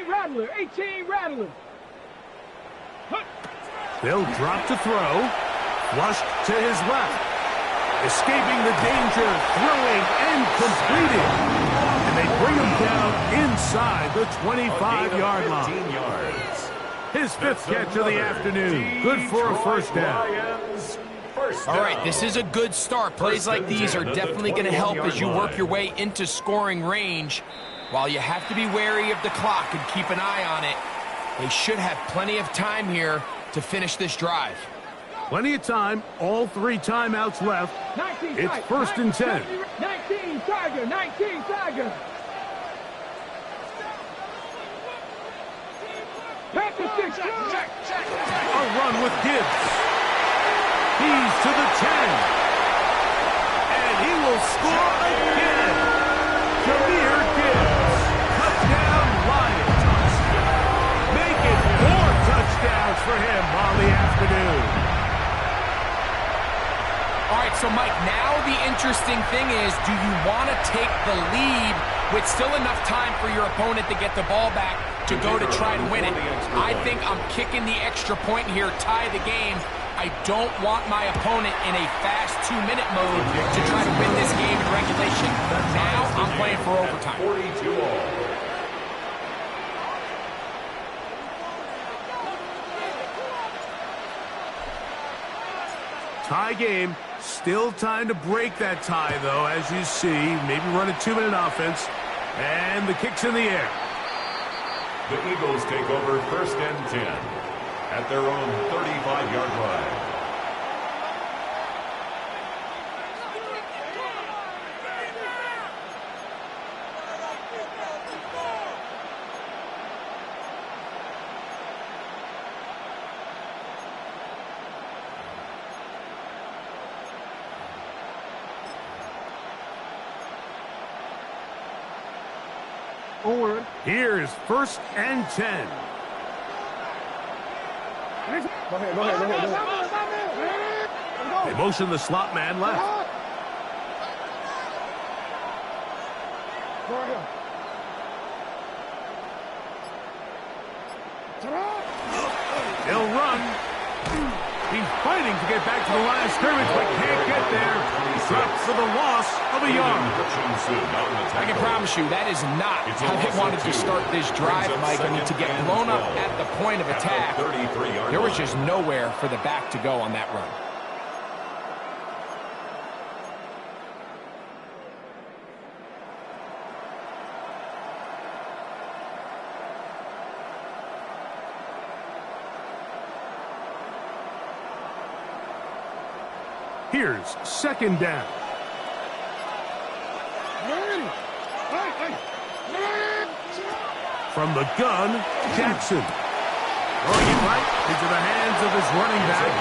Rattler, 18 Rattler. They'll drop to throw. Flushed to his left. Escaping the danger, throwing and completing. And they bring him down inside the 25-yard line. Yards. His fifth catch of the afternoon. Good for a first down. All right, this is a good start. Plays like these are definitely going to help as you work your way into scoring range. While you have to be wary of the clock and keep an eye on it, they should have plenty of time here to finish this drive. Plenty of time. All 3 timeouts left. It's first and 10. 19 Tiger, 19 Tiger. Panthers 6. A run with Gibbs. He's to the 10. And he will score again. Jahmyr Gibbs. Touchdown Lions. Make it 4 touchdowns for him on the afternoon. All right, so Mike, now the interesting thing is, do you want to take the lead with still enough time for your opponent to get the ball back to go to try and win it? I think I'm kicking the extra point here, tie the game. I don't want my opponent in a fast 2-minute mode to try to win this game in regulation. Now I'm playing for overtime. 42-all. Tie game. Still time to break that tie, though, as you see. Maybe run a 2-minute offense. And the kick's in the air. The Eagles take over first and 10 at their own 35-yard line. Here's first and 10. Go ahead. They motion the slot man left. They'll run. He's fighting to get back to the line of scrimmage, but can't get there. Drops for the loss of a yard. I can promise you that is not how they wanted to start this drive, Mike. I mean, to get blown up at the point of attack, there was just nowhere for the back to go on that run. Here's second down. From the gun, Jackson. Throwing it right into the hands of his running back.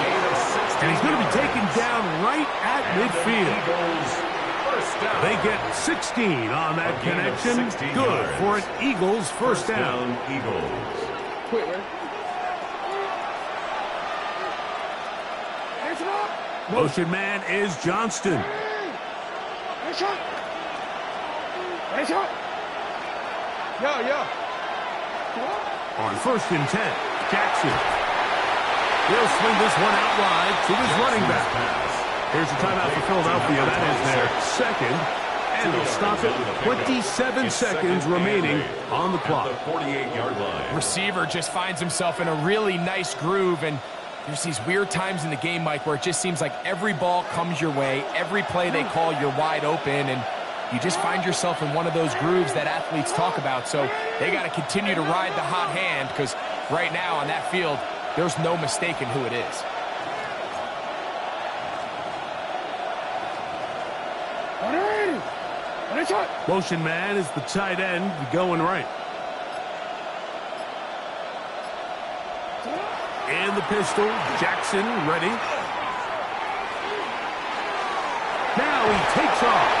And he's going to be taken down right at midfield. They get 16 on that connection. Good for an Eagles first down. Motion man is Johnston. On first and 10, Jackson. He'll swing this one out wide to his running back. Here's a timeout for Philadelphia. That is their second. And they'll stop it. 27 seconds remaining on the clock. 48-yard line. Receiver just finds himself in a really nice groove, and there's these weird times in the game, Mike, where it just seems like every ball comes your way, every play they call, you're wide open, and you just find yourself in one of those grooves that athletes talk about. So they got to continue to ride the hot hand, because right now on that field, there's no mistaking who it is. Motion man is the tight end going right. And the pistol, Jackson ready. Now he takes off.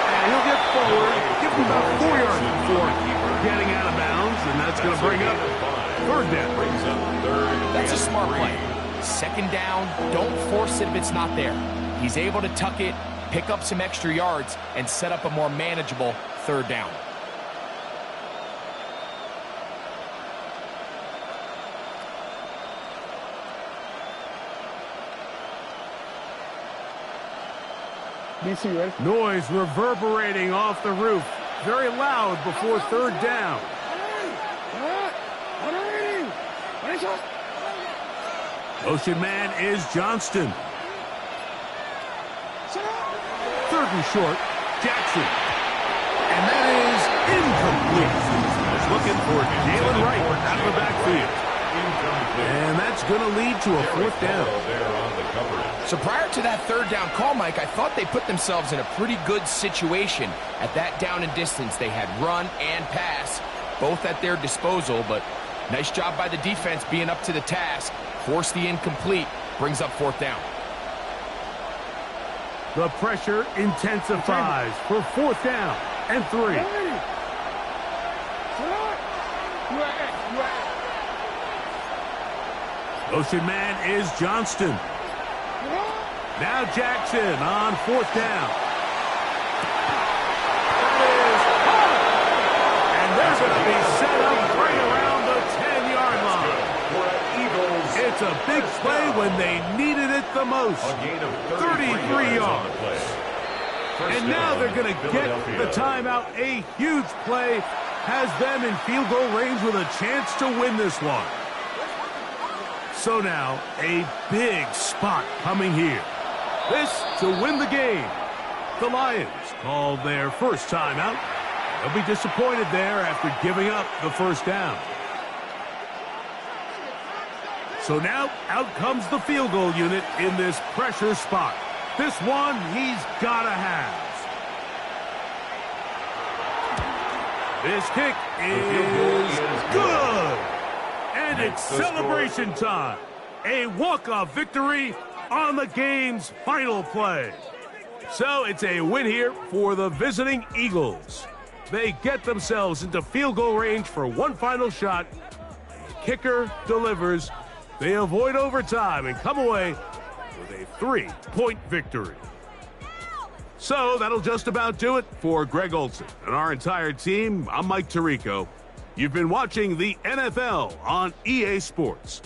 And he'll get forward, give him about 4 yards before getting out of bounds, and that's going to bring up third down. That's a smart play. Second down, don't force it if it's not there. He's able to tuck it, pick up some extra yards, and set up a more manageable third down. Noise reverberating off the roof. Very loud before third down. Motion man is Johnston. Third and short, Jackson. And that is incomplete. Looking for Jalen Wright out of the backfield. And that's going to lead to a fourth down. So prior to that third down call, Mike, I thought they put themselves in a pretty good situation at that down and distance. They had run and pass, both at their disposal, but nice job by the defense being up to the task. Force the incomplete, brings up fourth down. The pressure intensifies for fourth down and 3. Motion man is Johnston. Now Jackson on fourth down. That is caught. And they're going to be set up right around the 10-yard line. It's a big play when they needed it the most. 33 yards. And now they're going to get the timeout. A huge play has them in field goal range with a chance to win this one. So now, a big spot coming here. This to win the game. The Lions call their first timeout. They'll be disappointed there after giving up the first down. So now, out comes the field goal unit in this pressure spot. This one he's got to have. This kick is good. And it's celebration time. A walk-off victory on the game's final play. So it's a win here for the visiting Eagles. They get themselves into field goal range for one final shot. The kicker delivers. They avoid overtime and come away with a 3-point victory. So that'll just about do it for Greg Olsen and our entire team. I'm Mike Tirico. You've been watching the NFL on EA Sports.